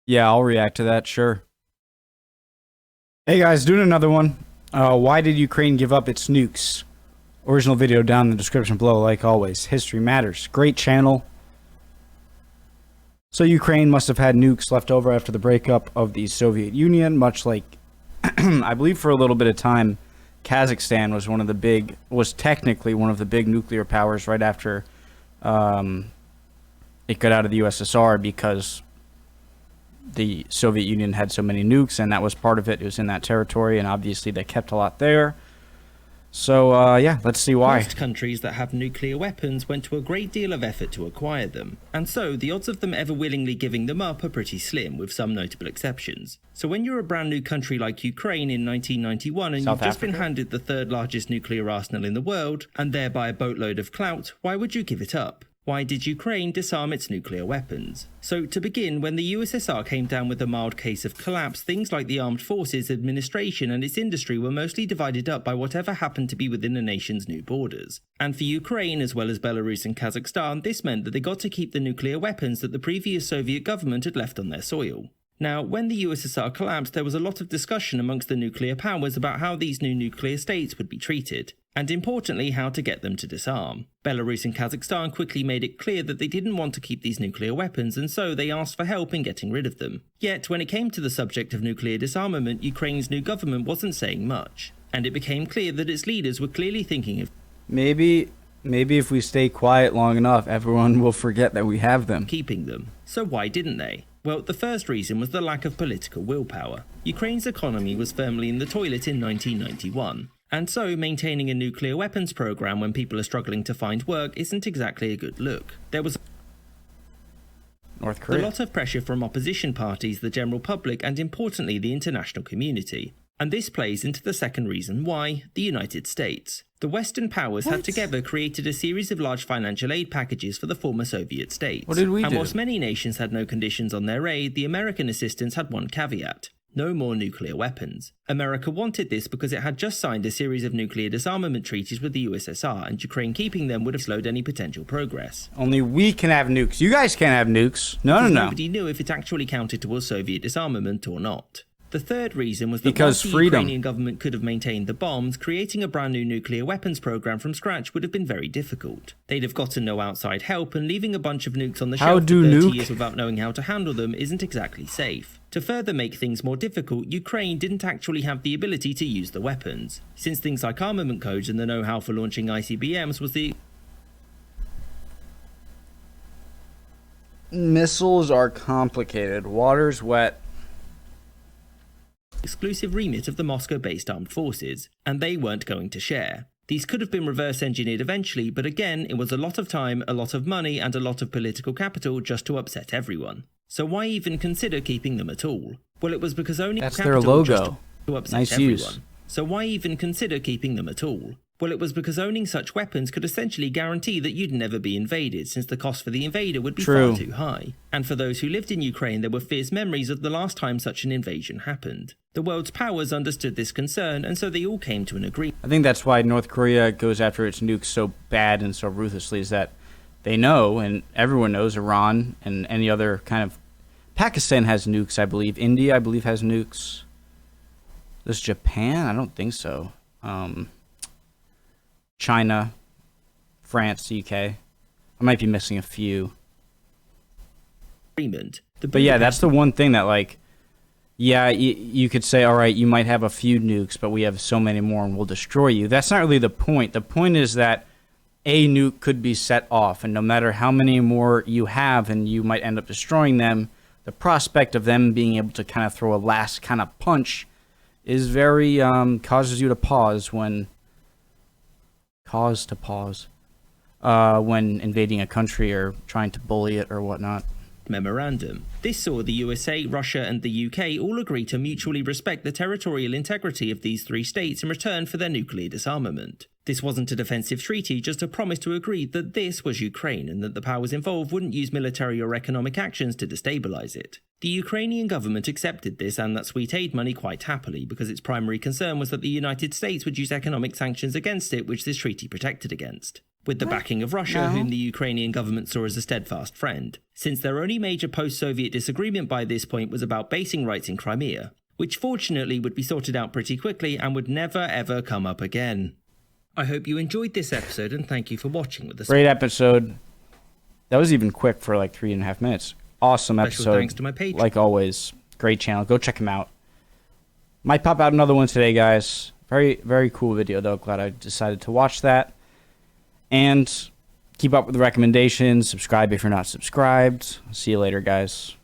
Yeah, I'll react to that, sure. Hey guys, doing another one. Why did Ukraine give up its nukes? Original video down in the description below, like always. History matters. Great channel. So Ukraine must have had nukes left over after the breakup of the Soviet Union, much like, I believe for a little bit of time, Kazakhstan was technically one of the big nuclear powers right after it got out of the USSR, because the Soviet Union had so many nukes, and that was part of it. It was in that territory, and obviously they kept a lot there. So, yeah, let's see why. Most countries that have nuclear weapons went to a great deal of effort to acquire them, and so the odds of them ever willingly giving them up are pretty slim, with some notable exceptions. So when you're a brand new country like Ukraine in 1991 and you've just been handed the third largest nuclear arsenal in the world, and thereby a boatload of clout, why would you give it up? Why did Ukraine disarm its nuclear weapons? So, to begin, when the USSR came down with a mild case of collapse, things like the Armed Forces Administration and its industry were mostly divided up by whatever happened to be within the nation's new borders. And for Ukraine, as well as Belarus and Kazakhstan, this meant that they got to keep the nuclear weapons that the previous Soviet government had left on their soil. Now, when the USSR collapsed, there was a lot of discussion amongst the nuclear powers about how these new nuclear states would be treated, and importantly, how to get them to disarm. Belarus and Kazakhstan quickly made it clear that they didn't want to keep these nuclear weapons, and so they asked for help in getting rid of them. Yet, when it came to the subject of nuclear disarmament, Ukraine's new government wasn't saying much, and it became clear that its leaders were clearly thinking of Maybe if we stay quiet long enough, everyone will forget that we have them. keeping them. So why didn't they? Well, the first reason was the lack of political willpower. Ukraine's economy was firmly in the toilet in 1991. And so, maintaining a nuclear weapons program when people are struggling to find work isn't exactly a good look. There was North Korea. a lot of pressure from opposition parties, the general public, and importantly, the international community. And this plays into the second reason why: the United States. The Western powers had together created a series of large financial aid packages for the former Soviet states. What did we do? And whilst many nations had no conditions on their aid, the American assistance had one caveat: no more nuclear weapons. America wanted this because it had just signed a series of nuclear disarmament treaties with the USSR, and Ukraine keeping them would have slowed any potential progress. Only we can have nukes. You guys can't have nukes. No. Nobody knew if it actually counted towards Soviet disarmament or not. The third reason was that because whilst the Ukrainian government could have maintained the bombs, creating a brand new nuclear weapons program from scratch would have been very difficult. They'd have gotten no outside help, and leaving a bunch of nukes on the shelf for 30 years without knowing how to handle them isn't exactly safe. To further make things more difficult, Ukraine didn't actually have the ability to use the weapons, since things like armament codes and the know-how for launching ICBMs was the missiles are complicated. Water's wet. exclusive remit of the Moscow-based armed forces, and they weren't going to share. These could have been reverse-engineered eventually, but again, it was a lot of time, a lot of money, and a lot of political capital just to upset everyone. So why even consider keeping them at all? Well, it was because owning That's capital their logo. just to upset Nice everyone. use. So why even consider keeping them at all? Well, it was because owning such weapons could essentially guarantee that you'd never be invaded, since the cost for the invader would be far too high. And for those who lived in Ukraine, there were fierce memories of the last time such an invasion happened. The world's powers understood this concern, and so they all came to an agreement. I think that's why North Korea goes after its nukes so bad and so ruthlessly, is that they know, and everyone knows, Iran and any other kind of... Pakistan has nukes, I believe. India, I believe, has nukes. Does Japan? I don't think so. China, France, UK. I might be missing a few. But yeah, that's the one thing that, like, yeah, you could say, all right, you might have a few nukes, but we have so many more and we'll destroy you. That's not really the point. The point is that a nuke could be set off, and no matter how many more you have and you might end up destroying them, the prospect of them being able to kind of throw a last kind of punch is very, causes you to pause when... when invading a country or trying to bully it or whatnot. Memorandum. This saw the USA, Russia, and the UK all agree to mutually respect the territorial integrity of these three states in return for their nuclear disarmament. This wasn't a defensive treaty, just a promise to agree that this was Ukraine and that the powers involved wouldn't use military or economic actions to destabilize it. The Ukrainian government accepted this and that sweet aid money quite happily, because its primary concern was that the United States would use economic sanctions against it, which this treaty protected against. with the backing of Russia, whom the Ukrainian government saw as a steadfast friend, since their only major post-Soviet disagreement by this point was about basing rights in Crimea, which fortunately would be sorted out pretty quickly and would never ever come up again. I hope you enjoyed this episode and thank you for watching with us. Great episode. That was even quick for like 3.5 minutes. Awesome episode. Special thanks to my Patreon. Like always, great channel. Go check him out. Might pop out another one today, guys. Very, very cool video, though. Glad I decided to watch that. And keep up with the recommendations. Subscribe if you're not subscribed. See you later, guys.